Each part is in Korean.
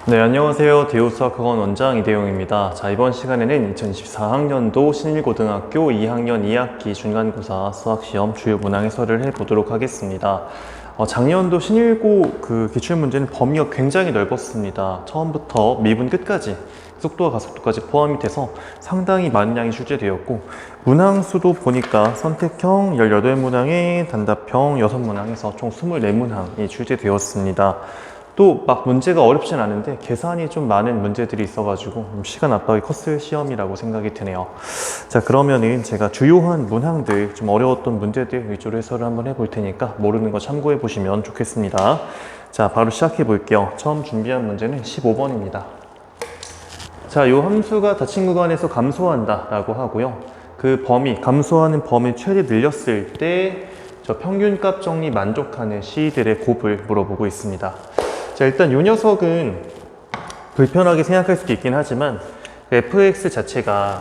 네, 안녕하세요. 대우수학학원 원장 이대용입니다. 자, 이번 시간에는 2024학년도 신일고등학교 2학년 2학기 중간고사 수학시험 주요 문항 해설을 해보도록 하겠습니다. 작년도 신일고 기출문제는 범위가 굉장히 넓었습니다. 처음부터 미분 끝까지 속도와 가속도까지 포함이 돼서 상당히 많은 양이 출제되었고, 문항수도 보니까 선택형 18문항에 단답형 6문항에서 총 24문항이 출제되었습니다. 또 막 문제가 어렵진 않은데 계산이 좀 많은 문제들이 있어가지고 시간 압박이 컸을 시험이라고 생각이 드네요. 자, 그러면은 제가 주요한 문항들, 좀 어려웠던 문제들 위주로 해설을 한번 해볼 테니까 모르는 거 참고해 보시면 좋겠습니다. 자, 바로 시작해 볼게요. 처음 준비한 문제는 15번입니다. 자, 요 함수가 닫힌 구간에서 감소한다 라고 하고요. 그 범위, 감소하는 범위 최대 늘렸을 때 저 평균값 정리 만족하는 C들의 곱을 물어보고 있습니다. 자, 일단 이 녀석은 불편하게 생각할 수도 있긴 하지만 fx 자체가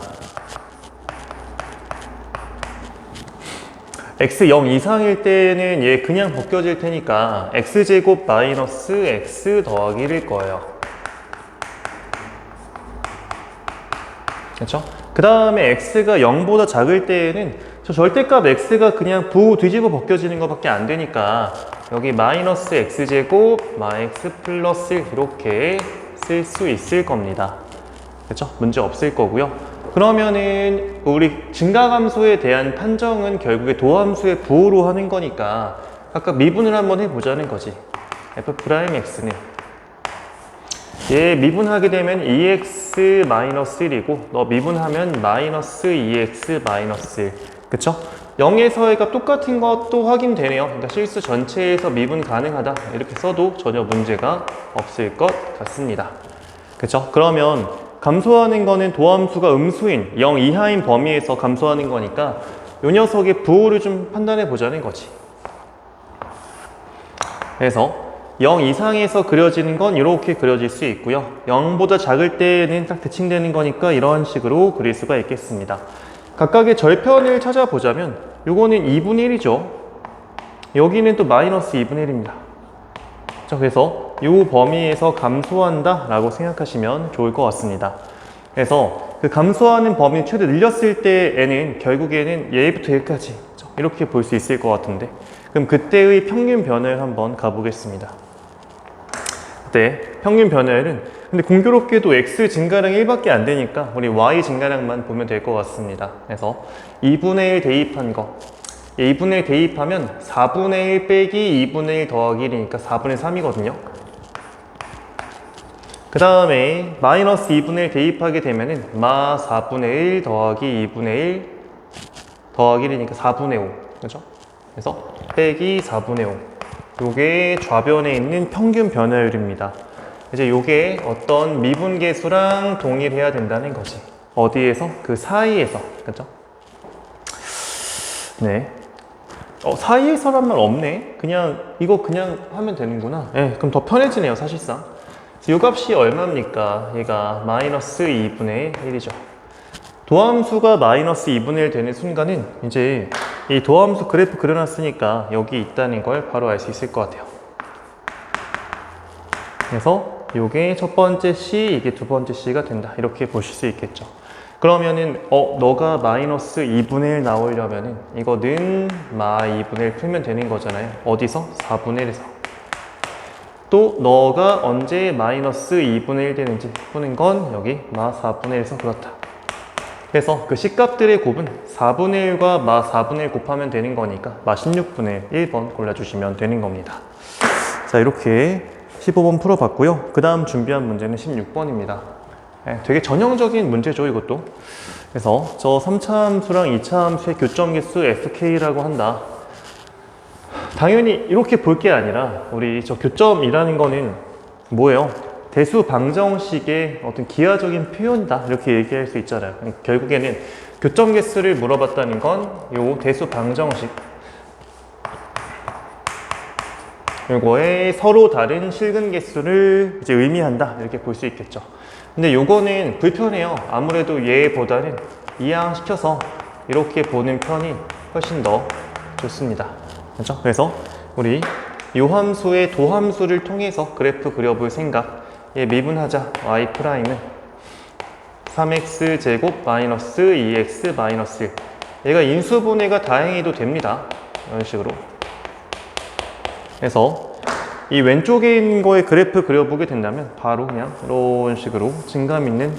x 0 이상일 때는 얘 그냥 벗겨질 테니까 x제곱 마이너스 x 더하기 1일 거예요. 그렇죠? 그 다음에 x가 0보다 작을 때에는 저 절대값 x가 그냥 뒤집어 벗겨지는 것밖에 안 되니까 여기 마이너스 x제곱 마x 플러스 1 이렇게 쓸 수 있을 겁니다. 그렇죠? 문제 없을 거고요. 그러면은 우리 증가함수에 대한 판정은 결국에 도함수의 부호로 하는 거니까 각각 미분을 한번 해보자는 거지. f'x는 얘 미분하게 되면 2x-1이고 너 미분하면 마이너스 2x-1. 그쵸? 0에서의 값 똑같은 것도 확인되네요. 그러니까 실수 전체에서 미분 가능하다 이렇게 써도 전혀 문제가 없을 것 같습니다. 그쵸? 그러면 감소하는 거는 도함수가 음수인 0 이하인 범위에서 감소하는 거니까 이 녀석의 부호를 좀 판단해 보자는 거지. 그래서 0 이상에서 그려지는 건 이렇게 그려질 수 있고요. 0보다 작을 때는 딱 대칭되는 거니까 이런 식으로 그릴 수가 있겠습니다. 각각의 절편을 찾아보자면 요거는 2분의 1이죠. 여기는 또 마이너스 2분의 1입니다. 그래서 이 범위에서 감소한다 라고 생각하시면 좋을 것 같습니다. 그래서 그 감소하는 범위 최대 늘렸을 때에는 결국에는 얘부터 여기까지 이렇게 볼 수 있을 것 같은데, 그럼 그때의 평균 변화를 한번 가보겠습니다. 그때 평균 변화율은 근데 공교롭게도 x 증가량 1밖에 안 되니까 우리 y 증가량만 보면 될 것 같습니다. 그래서 2분의 1 대입한 거, 2분의 1 대입하면 4분의 1 빼기 2분의 1 더하기 1이니까 4분의 3이거든요. 그 다음에 마이너스 2분의 1 대입하게 되면은 마 4분의 1 더하기 2분의 1 더하기 1이니까 4분의 5. 그죠? 그래서 빼기 4분의 5. 요게 좌변에 있는 평균 변화율입니다. 이제 요게 어떤 미분계수랑 동일해야 된다는 거지. 어디에서? 그 사이에서. 그죠? 네. 사이에서란 말 없네. 그냥 이거 그냥 하면 되는구나. 네, 그럼 더 편해지네요, 사실상. 요 값이 얼마입니까? 얘가 마이너스 2분의 1이죠. 도함수가 마이너스 2분의 1 되는 순간은 이제 이 도함수 그래프 그려놨으니까 여기 있다는 걸 바로 알 수 있을 것 같아요. 그래서 이게 첫 번째 C, 이게 두 번째 C가 된다. 이렇게 보실 수 있겠죠. 그러면은 너가 마이너스 2분의 1 나오려면은 이거는 마 2분의 1 풀면 되는 거잖아요. 어디서? 4분의 1에서. 또 너가 언제 마이너스 2분의 1 되는지 푸는 건 여기 마 4분의 1에서 그렇다. 그래서 그 C값들의 곱은 4분의 1과 마 4분의 1 곱하면 되는 거니까 마 16분의 1번 골라주시면 되는 겁니다. 자, 이렇게 15번 풀어봤고요. 그 다음 준비한 문제는 16번입니다. 네, 되게 전형적인 문제죠, 이것도. 그래서 저 3차 함수랑 2차 함수의 교점 개수 fk라고 한다. 당연히 이렇게 볼 게 아니라 우리 저 교점이라는 거는 뭐예요? 대수 방정식의 어떤 기하적인 표현이다 이렇게 얘기할 수 있잖아요. 결국에는 교점 개수를 물어봤다는 건 요 대수 방정식, 요거에 서로 다른 실근 개수를 이제 의미한다 이렇게 볼 수 있겠죠. 근데 요거는 불편해요. 아무래도 얘보다는 이항시켜서 이렇게 보는 편이 훨씬 더 좋습니다. 그렇죠? 그래서 우리 요 함수의 도함수를 통해서 그래프 그려볼 생각, 얘 미분하자. y 프라임은 3x 제곱 마이너스 2x 마이너스 1. 얘가 인수분해가 다행히도 됩니다. 이런 식으로. 그래서 이 왼쪽에 있는 거에 그래프 그려보게 된다면 바로 그냥 이런 식으로 증감 있는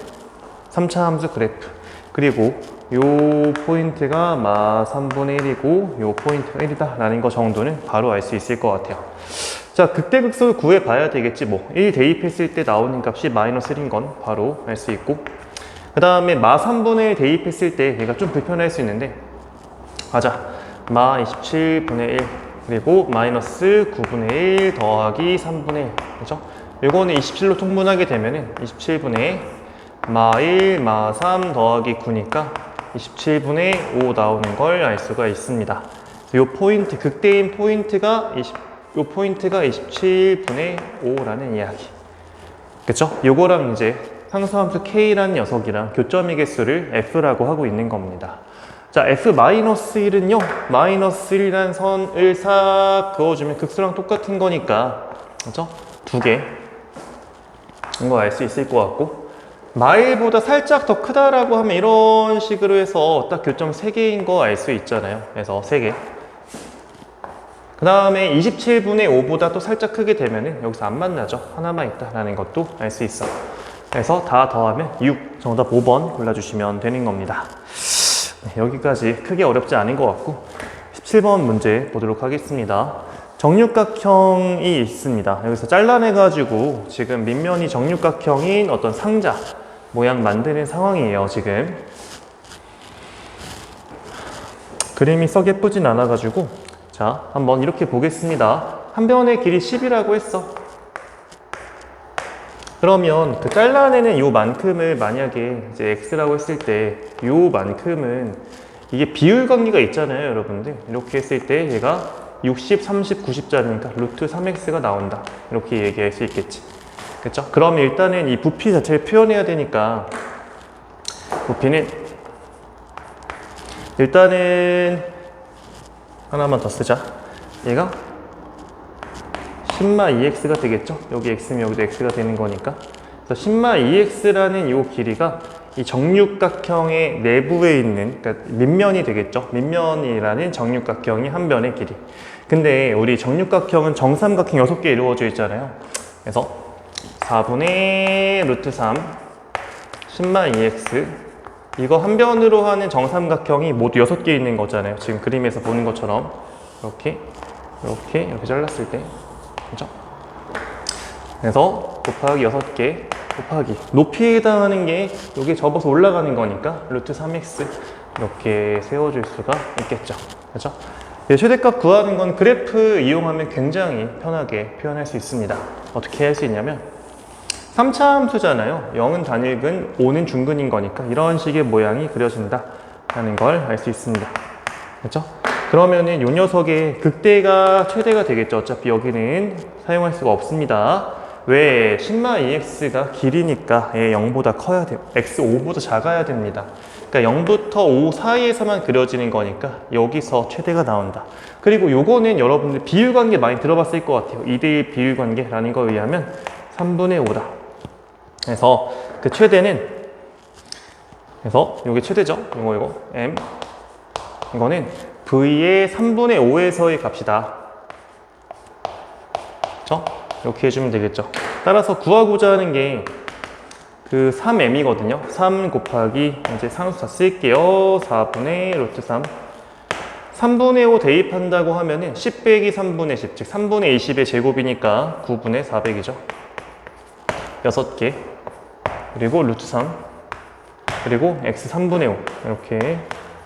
3차 함수 그래프. 그리고 요 포인트가 마 3분의 1이고 요 포인트가 1이다 라는 거 정도는 바로 알 수 있을 것 같아요. 자, 극대극소를 구해봐야 되겠지 뭐. 1 대입했을 때 나오는 값이 마이너스 1인 건 바로 알 수 있고, 그 다음에 마 3분의 1 대입했을 때 얘가 좀 불편할 수 있는데, 가자. 마 27분의 1 그리고 마이너스 9분의 1 더하기 3분의 1. 그죠? 요거는 27로 통분하게 되면은 27분의 마 1, 마 3 더하기 9니까 27분의 5 나오는 걸 알 수가 있습니다. 요 포인트, 극대인 포인트가 요 포인트가 27분의 5라는 이야기. 그쵸? 요거랑 이제 상수함수 K라는 녀석이랑 교점의 개수를 F라고 하고 있는 겁니다. 자, F-1은요, 마이너스 1이라는 선을 싹 그어주면 극수랑 똑같은 거니까, 그죠? 두 개. 이거 알 수 있을 것 같고, 마일보다 살짝 더 크다라고 하면 이런 식으로 해서 딱 교점 3개인 거 알 수 있잖아요. 그래서 3개. 그 다음에 27분의 5보다 또 살짝 크게 되면은 여기서 안 만나죠. 하나만 있다라는 것도 알 수 있어. 그래서 다 더하면 6. 정답 5번 골라주시면 되는 겁니다. 네, 여기까지 크게 어렵지 않은 것 같고 17번 문제 보도록 하겠습니다. 정육각형이 있습니다. 여기서 잘라내가지고 지금 밑면이 정육각형인 어떤 상자 모양 만드는 상황이에요. 지금 그림이 썩 예쁘진 않아가지고 자, 한번 이렇게 보겠습니다. 한 변의 길이 10이라고 했어. 그러면 그 잘라내는 요만큼을 만약에 이제 x라고 했을 때 요만큼은 이게 비율 관계가 있잖아요, 여러분들. 이렇게 했을 때 얘가 60, 30, 90짜리니까 루트 3x가 나온다. 이렇게 얘기할 수 있겠지. 그쵸? 그럼 일단은 이 부피 자체를 표현해야 되니까 부피는 일단은 하나만 더 쓰자. 얘가 10마 2x가 되겠죠? 여기 x면 여기도 x가 되는 거니까. 그래서 10마 2x라는 이 길이가 이 정육각형의 내부에 있는, 그러니까 밑면이 되겠죠? 밑면이라는 정육각형이 한 변의 길이. 근데 우리 정육각형은 정삼각형 6개 이루어져 있잖아요. 그래서 4분의 루트 3 10마 2x 이거 한 변으로 하는 정삼각형이 모두 6개 있는 거잖아요. 지금 그림에서 보는 것처럼 이렇게 잘랐을 때, 그죠? 그래서 곱하기 6개 곱하기 높이에 해당하는 게 여기 접어서 올라가는 거니까 루트 3x 이렇게 세워줄 수가 있겠죠. 그죠? 최대값 구하는 건 그래프 이용하면 굉장히 편하게 표현할 수 있습니다. 어떻게 할 수 있냐면 3차 함수잖아요. 0은 단일근, 5는 중근인 거니까 이런 식의 모양이 그려진다 라는 걸 알 수 있습니다. 그렇죠? 그러면은 이 녀석의 극대가 최대가 되겠죠. 어차피 여기는 사용할 수가 없습니다. 왜? 10마 2x가 길이니까 얘 0보다 커야 돼요. x 5보다 작아야 됩니다. 그러니까 0부터 5 사이에서만 그려지는 거니까 여기서 최대가 나온다. 그리고 요거는 여러분들 비율관계 많이 들어봤을 것 같아요. 2대1 비율관계라는 거에 의하면 3분의 5다. 그래서 그 최대는, 그래서 요게 최대죠. 이거 m 이거는 v의 3분의 5에서의 값이다. 그렇죠? 이렇게 해주면 되겠죠. 따라서 구하고자 하는 게 그 3m이거든요. 3 곱하기 이제 상수사 쓸게요. 4분의 루트 3 3분의 5 대입한다고 하면은 10 빼기 3분의 10, 즉 3분의 20의 제곱이니까 9분의 400이죠. 6개 그리고 루트 3 그리고 x 3분의 5 이렇게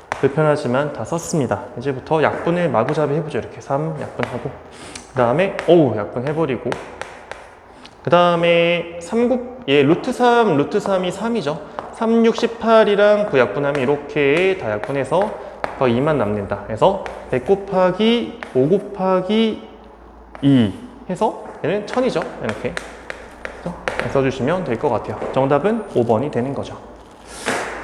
불편하지만 다 썼습니다. 이제부터 약분을 마구잡이 해보죠. 이렇게 3 약분하고 그 다음에 약분 해버리고 그 다음에 루트 3이 3이죠. 3, 6, 18이랑 9 약분하면 이렇게 다 약분해서 거의 2만 남는다. 그래서 100 곱하기 5 곱하기 2 해서 얘는 1000이죠. 이렇게 써주시면 될 것 같아요. 정답은 5번이 되는 거죠.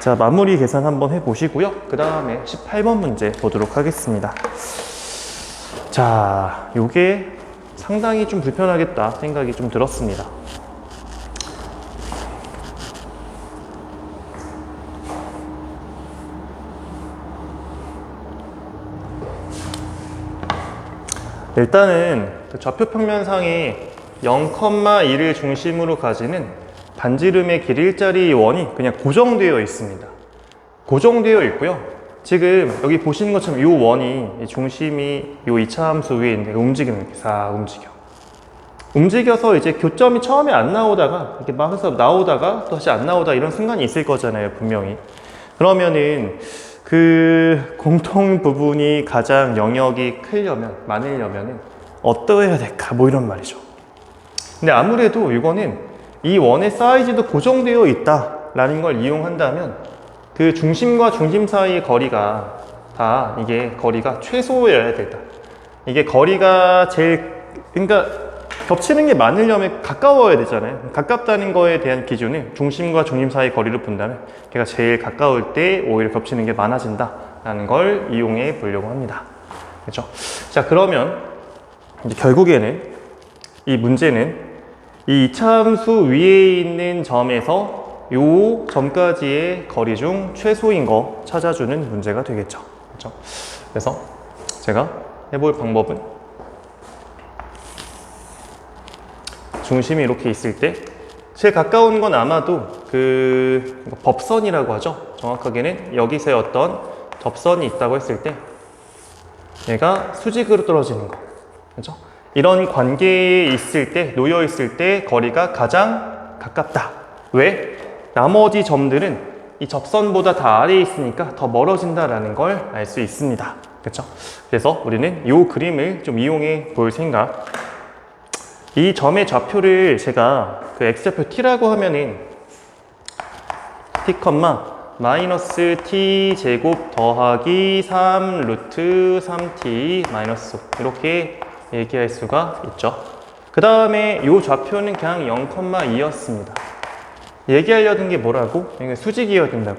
자, 마무리 계산 한번 해보시고요. 그 다음에 18번 문제 보도록 하겠습니다. 자, 요게 상당히 좀 불편하겠다 생각이 좀 들었습니다. 일단은 그 좌표 평면상에 0,1을 중심으로 가지는 반지름의 길이 일자리 원이 그냥 고정되어 있습니다. 고정되어 있고요. 지금 여기 보시는 것처럼 이 원이, 이 중심이 이 이차함수 위에 있는데 움직이는 게 싹 움직여서 이제 교점이 처음에 안 나오다가 이렇게 막 해서 나오다가 또 다시 안 나오다 이런 순간이 있을 거잖아요, 분명히. 그러면은 그 공통 부분이 가장 영역이 크려면, 많으려면은 어떠해야 될까? 뭐 이런 말이죠. 근데 아무래도 이거는 이 원의 사이즈도 고정되어 있다라는 걸 이용한다면 그 중심과 중심 사이의 거리가 다 이게 거리가 최소여야 된다. 이게 거리가 제일, 그러니까 겹치는 게 많으려면 가까워야 되잖아요. 가깝다는 거에 대한 기준은 중심과 중심 사이 거리를 본다면 걔가 제일 가까울 때 오히려 겹치는 게 많아진다라는 걸 이용해 보려고 합니다. 그렇죠? 자, 그러면 이제 결국에는 이 문제는 이 이차함수 위에 있는 점에서 요 점까지의 거리 중 최소인 거 찾아주는 문제가 되겠죠. 그렇죠? 그래서 제가 해볼 방법은 중심이 이렇게 있을 때 제일 가까운 건 아마도 그 법선이라고 하죠. 정확하게는 여기서의 어떤 접선이 있다고 했을 때 얘가 수직으로 떨어지는 거. 그렇죠? 이런 관계에 있을 때, 놓여 있을 때 거리가 가장 가깝다. 왜? 나머지 점들은 이 접선보다 다 아래에 있으니까 더 멀어진다라는 걸 알 수 있습니다. 그렇죠? 그래서 우리는 이 그림을 좀 이용해 볼 생각. 이 점의 좌표를 제가 그 x좌표 t라고 하면은 t, 마이너스 t 제곱 더하기 3 루트 3t 마이너스 5 이렇게 얘기할 수가 있죠. 그 다음에 이 좌표는 그냥 0,2였습니다. 얘기하려던 게 뭐라고? 수직이어야 된다고.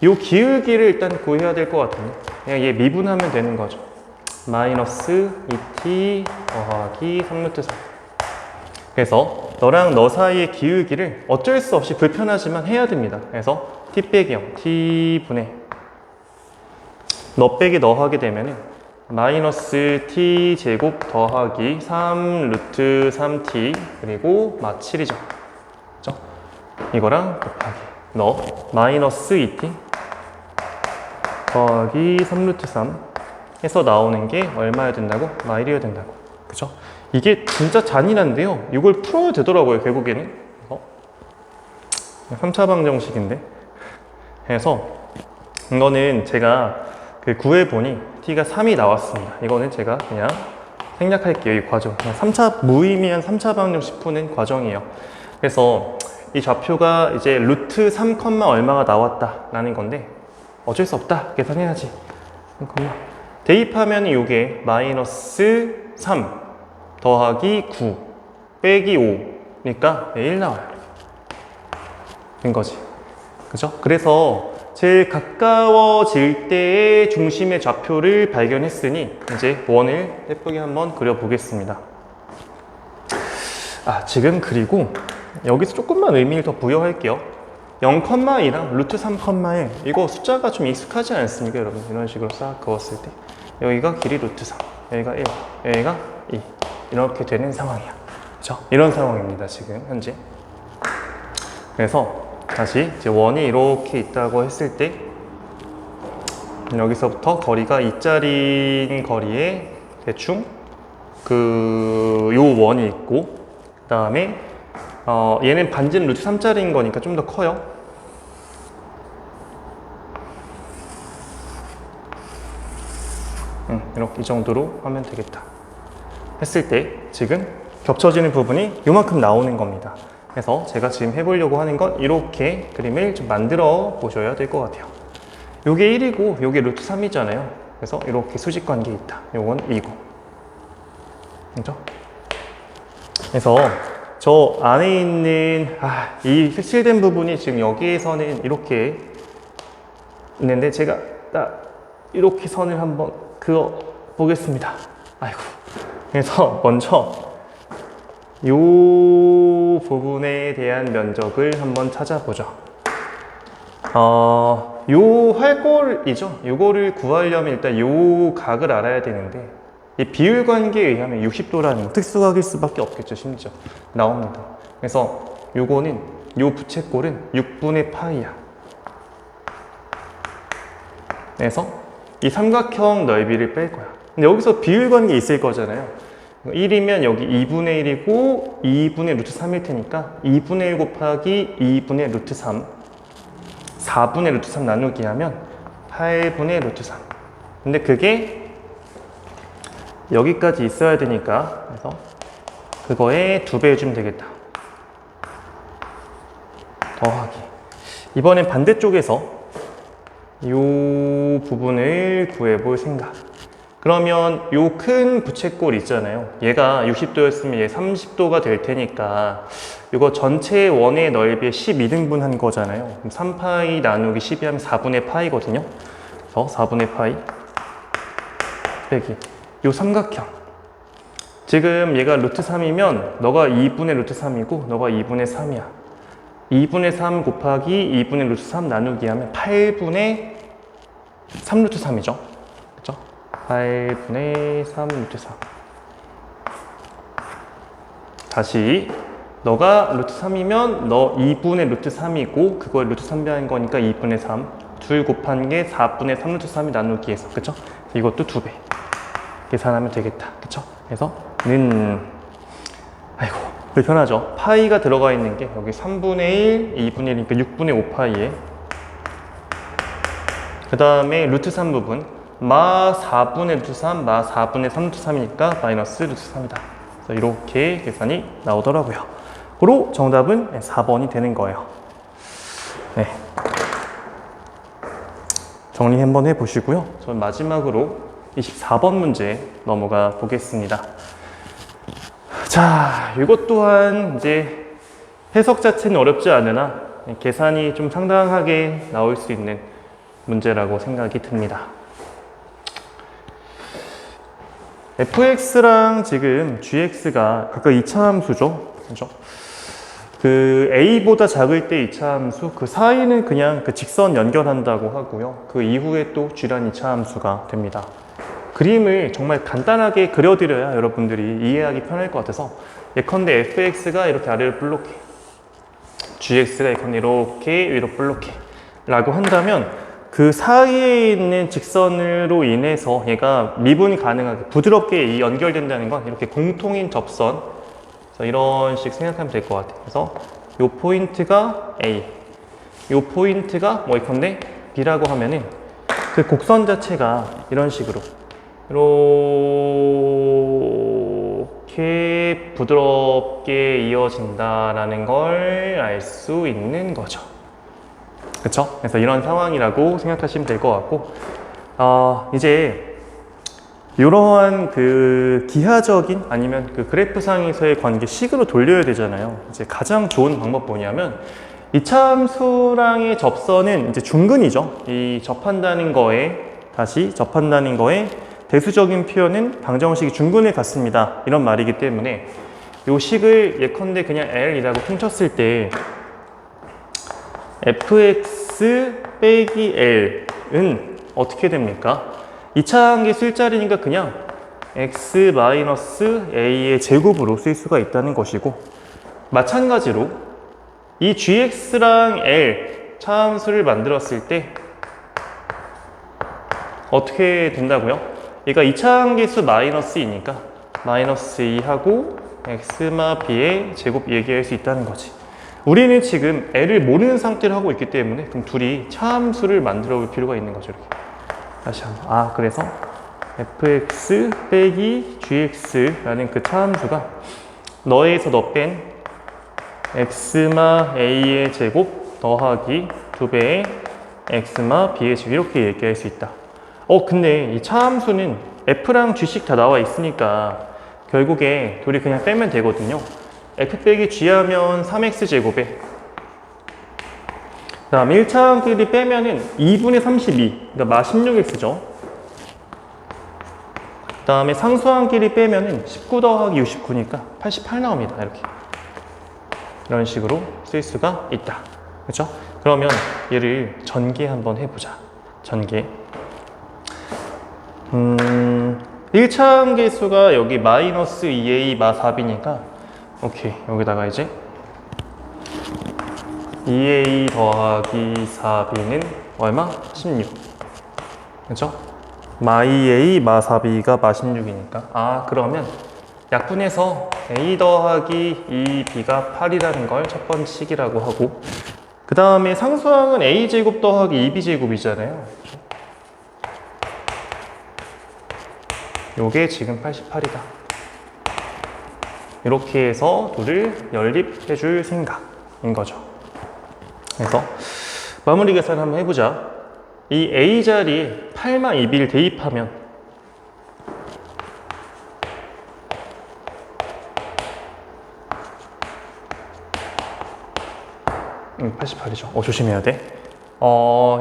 이 기울기를 일단 구해야 될 것 같은데 그냥 얘 미분하면 되는 거죠. 마이너스 2t 더하기 3 루트 3. 그래서 너랑 너 사이의 기울기를 어쩔 수 없이 불편하지만 해야 됩니다. 그래서 t 빼기 0, t분의 너 빼기 너 하게 되면은 마이너스 t 제곱 더하기 3 루트 3t 그리고 마 7이죠. 그렇죠? 이거랑 곱하기 너 마이너스 2t 더하기 3 루트 3 해서 나오는 게 얼마여야 된다고? 마 1이어야 된다고. 그죠? 이게 진짜 잔인한데요. 이걸 풀어야 되더라고요, 결국에는. 3차 방정식인데. 그래서 이거는 제가 그 구해보니 t가 3이 나왔습니다. 이거는 제가 그냥 생략할게요, 이 과정. 그냥 3차, 무의미한 3차 방정식 푸는 과정이에요. 그래서 이 좌표가 이제 루트 3, 얼마가 나왔다라는 건데 어쩔 수 없다, 계산해야지. 대입하면 이게 마이너스 3 더하기 9 빼기 5니까 1 나와요. 된 거지. 그죠? 그래서 제일 가까워질 때의 중심의 좌표를 발견했으니 이제 원을 예쁘게 한번 그려보겠습니다. 지금 그리고 여기서 조금만 의미를 더 부여할게요. 0,2랑 루트 3,1 이거 숫자가 좀 익숙하지 않습니까, 여러분? 이런 식으로 싹 그었을 때 여기가 길이 루트 3, 여기가 1, 여기가 2 이렇게 되는 상황이야. 그렇죠? 이런 상황입니다, 지금 현재. 그래서 다시 이제 원이 이렇게 있다고 했을 때 여기서부터 거리가 이짜리인 거리에 대충 요 원이 있고 그 다음에 얘는 반지름 루트 3짜리인 거니까 좀 더 커요. 이렇게 이 정도로 하면 되겠다 했을 때 지금 겹쳐지는 부분이 요만큼 나오는 겁니다. 그래서 제가 지금 해보려고 하는 건 이렇게 그림을 좀 만들어 보셔야 될 것 같아요. 요게 1이고 요게 루트 3이잖아요. 그래서 이렇게 수직 관계에 있다. 요건 2고. 그죠? 그래서 저 안에 있는 이 색칠된 부분이 지금 여기에서는 이렇게 있는데 제가 딱 이렇게 선을 한번 그어 보겠습니다. 아이고. 그래서 먼저 요 부분에 대한 면적을 한번 찾아보죠. 요 활골이죠. 요거를 구하려면 일단 요 각을 알아야 되는데 이 비율 관계에 의하면 60도라는 특수각일 수밖에 없겠죠. 심지어 나옵니다. 그래서 요거는 요 부채꼴은 6분의 파이야. 그래서 이 삼각형 넓이를 뺄 거야. 근데 여기서 비율 관계 있을 거잖아요. 1이면 여기 2분의 1이고 2분의 루트 3일 테니까 2분의 1 곱하기 2분의 루트 3 4분의 루트 3 나누기 하면 8분의 루트 3. 근데 그게 여기까지 있어야 되니까 그래서 그거에 2배 해주면 되겠다. 더하기. 이번엔 반대쪽에서 이 부분을 구해볼 생각. 그러면 요 큰 부채꼴 있잖아요. 얘가 60도였으면 얘 30도가 될 테니까 이거 전체 원의 넓이의 12등분 한 거잖아요. 그럼 3파이 나누기 12 하면 4분의 파이거든요. 그래서 4분의 파이 빼기 요 삼각형. 지금 얘가 루트 3이면 너가 2분의 루트 3이고 너가 2분의 3이야. 2분의 3 곱하기 2분의 루트 3 나누기 하면 8분의 3 루트 3이죠. 그죠? 8분의 3 루트 3. 다시 너가 루트 3이면 너 2분의 루트 3이고 그걸 루트 3배한 거니까 2분의 3. 둘 곱한 게 4분의 3 루트 3이 나누기해서 그쵸? 이것도 2배. 계산하면 되겠다. 그쵸? 그래서 는 아이고 불편하죠. 파이가 들어가 있는 게 여기 3분의 1, 2분의 1이니까 6분의 5파이에 그 다음에 루트 3 부분 마 4분의 루트 3, 마 4분의 3 루트 3이니까 마이너스 루트 3이다. 그래서 이렇게 계산이 나오더라고요. 그리고 정답은 4번이 되는 거예요. 네. 정리 한번 해보시고요. 전 마지막으로 24번 문제 넘어가 보겠습니다. 자, 이것 또한 이제 해석 자체는 어렵지 않으나 계산이 좀 상당하게 나올 수 있는 문제라고 생각이 듭니다. fx랑 지금 gx가 각각 이차함수죠. 그죠? 그 a보다 작을 때 이차함수, 그 사이는 그냥 그 직선 연결한다고 하고요. 그 이후에 또 g란 이차함수가 됩니다. 그림을 정말 간단하게 그려드려야 여러분들이 이해하기 편할 것 같아서 예컨대 fx가 이렇게 아래로 볼록해, gx가 예컨대 이렇게 위로 볼록해 라고 한다면 그 사이에 있는 직선으로 인해서 얘가 미분이 가능하게 부드럽게 연결된다는 건 이렇게 공통인 접선, 그래서 이런 식 생각하면 될 것 같아요. 그래서 요 포인트가 A, 요 포인트가 뭐 예컨대 B라고 하면은 그 곡선 자체가 이런 식으로 이렇게 부드럽게 이어진다라는 걸 알 수 있는 거죠. 그쵸? 그래서 이런 상황이라고 생각하시면 될 것 같고, 이제 이러한 그 기하적인 아니면 그 그래프상에서의 관계 식으로 돌려야 되잖아요. 이제 가장 좋은 방법 뭐냐면 이차함수랑의 접선은 이제 중근이죠. 이 접한다는 거에 다시 접한다는 거에 대수적인 표현은 방정식이 중근을 갖습니다. 이런 말이기 때문에 이 식을 예컨대 그냥 L이라고 퉁쳤을 때 fx 빼기 L은 어떻게 됩니까? 2차항의 술자리니까 그냥 x 마이너스 a의 제곱으로 쓸 수가 있다는 것이고, 마찬가지로 이 gx랑 L 차함수를 만들었을 때 어떻게 된다고요? 얘가 2차항계수 마이너스이니까 마이너스 2하고 x마 b의 제곱 얘기할 수 있다는 거지. 우리는 지금 L을 모르는 상태로 하고 있기 때문에 그럼 둘이 차함수를 만들어 볼 필요가 있는 거죠. 이렇게 다시 한번 그래서 fx 빼기 gx라는 그 차함수가 너에서 너 뺀 x마 a의 제곱 더하기 2배의 x마 b의 제곱 이렇게 얘기할 수 있다. 근데 이 차함수는 f랑 g씩 다 나와 있으니까 결국에 둘이 그냥 빼면 되거든요. f 빼기 g 하면 3x제곱에 그 다음 1차항끼리 빼면은 2분의 32, 그러니까 마 16x죠. 그 다음에 상수항끼리 빼면은 19 더하기 69니까 88 나옵니다. 이렇게 이런 식으로 쓸 수가 있다. 그렇죠? 그러면 얘를 전개 한번 해보자. 전개. 1차 함계수가 여기 마이너스 2a 마 4b니까 오케이, 여기다가 이제 2a 더하기 4b는 얼마? 16. 그죠? 마 2a 마 4b가 마 16이니까 그러면 약분해서 a 더하기 2b가 8이라는 걸 첫 번째 식이라고 하고, 그 다음에 상수항은 a제곱 더하기 2b제곱이잖아요. 요게 지금 88이다. 이렇게 해서 둘을 연립해 줄 생각인 거죠. 그래서 마무리 계산 한번 해보자. 이 a 자리에 8만 2b를 대입하면 88이죠. 조심해야 돼.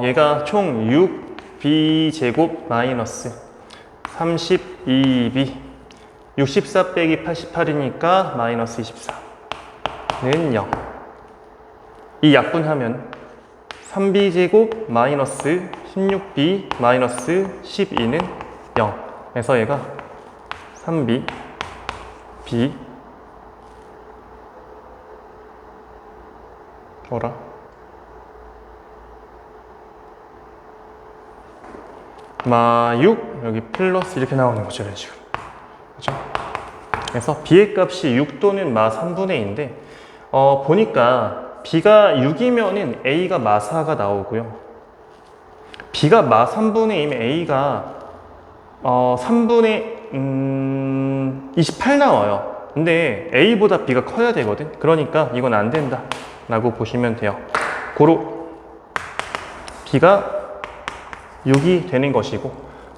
얘가 총 6b 제곱 마이너스 32b 64 빼기 88이니까 마이너스 24는 0. 이 약분하면 3b 제곱 마이너스 16b 마이너스 12는 0. 그래서 얘가 3b b 뭐라? 마 6, 여기 플러스 이렇게 나오는 거죠, 이런 식으로. 그죠? 그래서 b의 값이 6 또는 마 3분의 2인데, 보니까 b가 6이면은 a가 마 4가 나오고요. b가 마 3분의 2면 a가 3분의 28 나와요. 근데 a보다 b가 커야 되거든. 그러니까 이건 안 된다 라고 보시면 돼요. 고로 b가 6이 되는 것이고,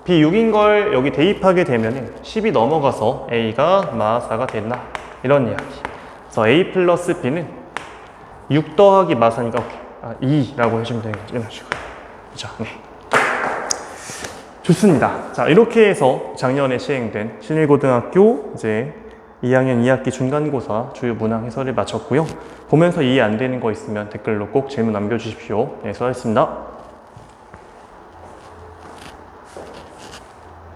b 6인 걸 여기 대입하게 되면 10이 넘어가서 a가 마 4가 된다, 이런 이야기. 그래서 a 플러스 b는 6 더하기 마 4니까 2라고 해주면 되는 거죠, 이런 식으로. 그죠? 네. 좋습니다. 자, 이렇게 해서 작년에 시행된 신일고등학교 이제 2학년 2학기 중간고사 주요 문항 해설을 마쳤고요. 보면서 이해 안 되는 거 있으면 댓글로 꼭 질문 남겨주십시오. 네, 수고하셨습니다.